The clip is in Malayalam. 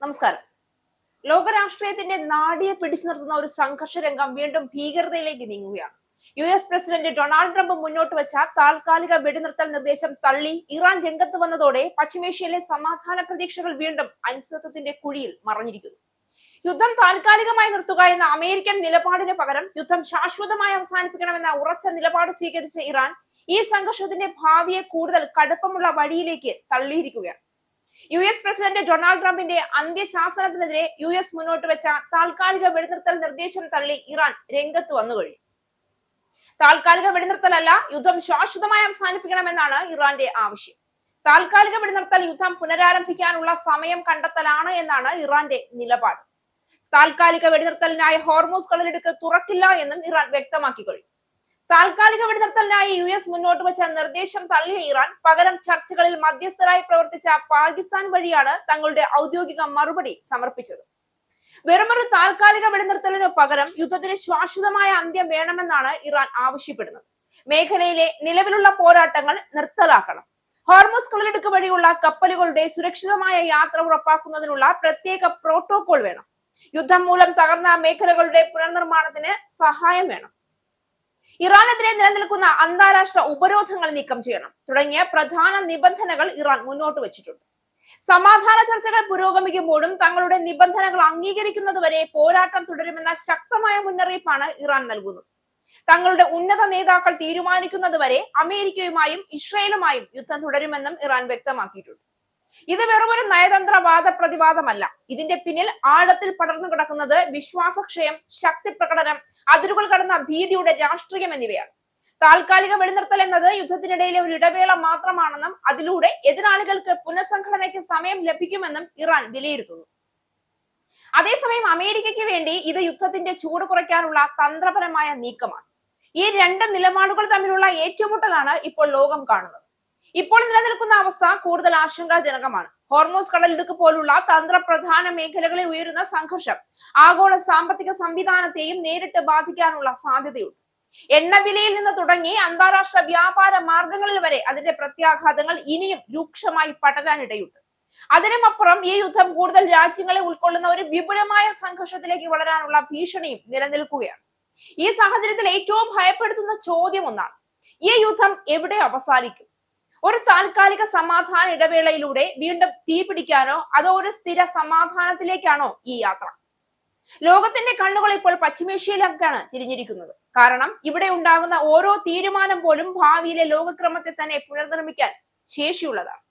നമസ്കാരം. ലോകരാഷ്ട്രീയത്തിന്റെ നാഡിയെ പിടിച്ചു നിർത്തുന്ന ഒരു സംഘർഷ രംഗം വീണ്ടും ഭീകരതയിലേക്ക് നീങ്ങുകയാണ്. US പ്രസിഡന്റ് ഡൊണാൾഡ് ട്രംപ് മുന്നോട്ട് വെച്ച താൽക്കാലിക വെടിനിർത്തൽ നിർദ്ദേശം തള്ളി ഇറാൻ രംഗത്ത് വന്നതോടെ പശ്ചിമേഷ്യയിലെ സമാധാന പ്രതീക്ഷകൾ വീണ്ടും അനിശ്ചിതത്വത്തിന്റെ കുഴിയിൽ മറഞ്ഞിരിക്കുന്നു. യുദ്ധം താൽക്കാലികമായി നിർത്തുക എന്ന അമേരിക്കൻ നിലപാടിന് പകരം യുദ്ധം ശാശ്വതമായി അവസാനിപ്പിക്കണമെന്ന ഉറച്ച നിലപാട് സ്വീകരിച്ച ഇറാൻ ഈ സംഘർഷത്തിന്റെ ഭാവിയെ കൂടുതൽ കടുപ്പമുള്ള വഴിയിലേക്ക് തള്ളിയിരിക്കുകയാണ്. US പ്രസിഡന്റ് ഡൊണാൾഡ് ട്രംപിന്റെ അന്ത്യശാസനത്തിനെതിരെ US മുന്നോട്ട് വെച്ച താൽക്കാലിക വെടിനിർത്തൽ നിർദ്ദേശം തള്ളി ഇറാൻ രംഗത്ത് വന്നു കഴിഞ്ഞു. താൽക്കാലിക വെടിനിർത്തലല്ല, യുദ്ധം ശാശ്വതമായി അവസാനിപ്പിക്കണമെന്നാണ് ഇറാന്റെ ആവശ്യം. താൽക്കാലിക വെടിനിർത്തൽ യുദ്ധം പുനരാരംഭിക്കാനുള്ള സമയം കണ്ടെത്തലാണ് എന്നാണ് ഇറാന്റെ നിലപാട്. താൽക്കാലിക വെടിനിർത്തലിനായി ഹോർമൂസ് കടലിടുക്ക് തുറക്കില്ല എന്നും ഇറാൻ വ്യക്തമാക്കി കഴിഞ്ഞു. താൽക്കാലിക വെടിനിർത്തലിനായി US മുന്നോട്ട് വെച്ച നിർദ്ദേശം തള്ളിയ ഇറാൻ പകരം ചർച്ചകളിൽ മധ്യസ്ഥരായി പ്രവർത്തിച്ച പാകിസ്ഥാൻ വഴിയാണ് തങ്ങളുടെ ഔദ്യോഗിക മറുപടി സമർപ്പിച്ചത്. വെറുമൊരു താൽക്കാലിക വെടിനിർത്തലിനു പകരം യുദ്ധത്തിന് ശാശ്വതമായ അന്ത്യം വേണമെന്നാണ് ഇറാൻ ആവശ്യപ്പെടുന്നത്. മേഖലയിലെ നിലവിലുള്ള പോരാട്ടങ്ങൾ നിർത്തലാക്കണം. ഹോർമൂസ് കടലിടുക്ക് വഴിയുള്ള കപ്പലുകളുടെ സുരക്ഷിതമായ യാത്ര ഉറപ്പാക്കുന്നതിനുള്ള പ്രത്യേക പ്രോട്ടോകോൾ വേണം. യുദ്ധം മൂലം തകർന്ന മേഖലകളുടെ പുനർനിർമ്മാണത്തിന് സഹായം വേണം. ഇറാനെതിരെ നിലനിൽക്കുന്ന അന്താരാഷ്ട്ര ഉപരോധങ്ങൾ നീക്കം ചെയ്യണം തുടങ്ങിയ പ്രധാന നിബന്ധനകൾ ഇറാൻ മുന്നോട്ട് വെച്ചിട്ടുണ്ട്. സമാധാന ചർച്ചകൾ പുരോഗമിക്കുമ്പോഴും തങ്ങളുടെ നിബന്ധനകൾ അംഗീകരിക്കുന്നതുവരെ പോരാട്ടം തുടരുമെന്ന ശക്തമായ മുന്നറിയിപ്പാണ് ഇറാൻ നൽകുന്നത്. തങ്ങളുടെ ഉന്നത നേതാക്കൾ തീരുമാനിക്കുന്നതുവരെ അമേരിക്കയുമായും ഇസ്രയേലുമായും യുദ്ധം തുടരുമെന്നും ഇറാൻ വ്യക്തമാക്കിയിട്ടുണ്ട്. ഇത് വെറുമൊരു നയതന്ത്ര വാദപ്രതിവാദമല്ല. ഇതിന്റെ പിന്നിൽ ആഴത്തിൽ പടർന്നു കിടക്കുന്നത് വിശ്വാസക്ഷയം, ശക്തി പ്രകടനം, അതിരുകൾ കടന്ന ഭീതിയുടെ രാഷ്ട്രീയം എന്നിവയാണ്. താൽക്കാലിക വെടിനിർത്തൽ എന്നത് യുദ്ധത്തിനിടയിലെ ഒരു ഇടവേള മാത്രമാണെന്നും അതിലൂടെ എതിരാളികൾക്ക് പുനഃസംഘടനയ്ക്ക് സമയം ലഭിക്കുമെന്നും ഇറാൻ വിലയിരുത്തുന്നു. അതേസമയം അമേരിക്കയ്ക്ക് വേണ്ടി ഇത് യുദ്ധത്തിന്റെ ചൂട് കുറയ്ക്കാനുള്ള തന്ത്രപരമായ നീക്കമാണ്. ഈ രണ്ട് നിലപാടുകൾ തമ്മിലുള്ള ഏറ്റുമുട്ടലാണ് ഇപ്പോൾ ലോകം കാണുന്നത്. ഇപ്പോൾ നിലനിൽക്കുന്ന അവസ്ഥ കൂടുതൽ ആശങ്കാജനകമാണ്. ഹോർമൂസ് കടലിടുക്ക് പോലുള്ള തന്ത്രപ്രധാന മേഖലകളിൽ ഉയരുന്ന സംഘർഷം ആഗോള സാമ്പത്തിക സംവിധാനത്തെയും നേരിട്ട് ബാധിക്കാനുള്ള സാധ്യതയുണ്ട്. എണ്ണവിലയിൽ നിന്ന് തുടങ്ങി അന്താരാഷ്ട്ര വ്യാപാര മാർഗങ്ങളിൽ വരെ അതിന്റെ പ്രത്യാഘാതങ്ങൾ ഇനിയും രൂക്ഷമായി പടരാനിടയുണ്ട്. അതിനുമപ്പുറം ഈ യുദ്ധം കൂടുതൽ രാജ്യങ്ങളെ ഉൾക്കൊള്ളുന്ന ഒരു വിപുലമായ സംഘർഷത്തിലേക്ക് വളരാനുള്ള ഭീഷണിയും നിലനിൽക്കുകയാണ്. ഈ സാഹചര്യത്തിൽ ഏറ്റവും ഭയപ്പെടുത്തുന്ന ചോദ്യം ഒന്നാണ്: ഈ യുദ്ധം എവിടെ അവസാനിക്കും? ഒരു താൽക്കാലിക സമാധാന ഇടവേളയിലൂടെ വീണ്ടും തീ പിടിക്കാനോ അതോ ഒരു സ്ഥിര സമാധാനത്തിലേക്കാണോ ഈ യാത്ര? ലോകത്തിന്റെ കണ്ണുകൾ ഇപ്പോൾ പശ്ചിമേഷ്യയിലേക്കാണ് തിരിഞ്ഞിരിക്കുന്നത്. കാരണം ഇവിടെ ഉണ്ടാകുന്ന ഓരോ തീരുമാനം പോലും ഭാവിയിലെ ലോകക്രമത്തെ തന്നെ പുനർനിർമ്മിക്കാൻ ശേഷിയുള്ളതാണ്.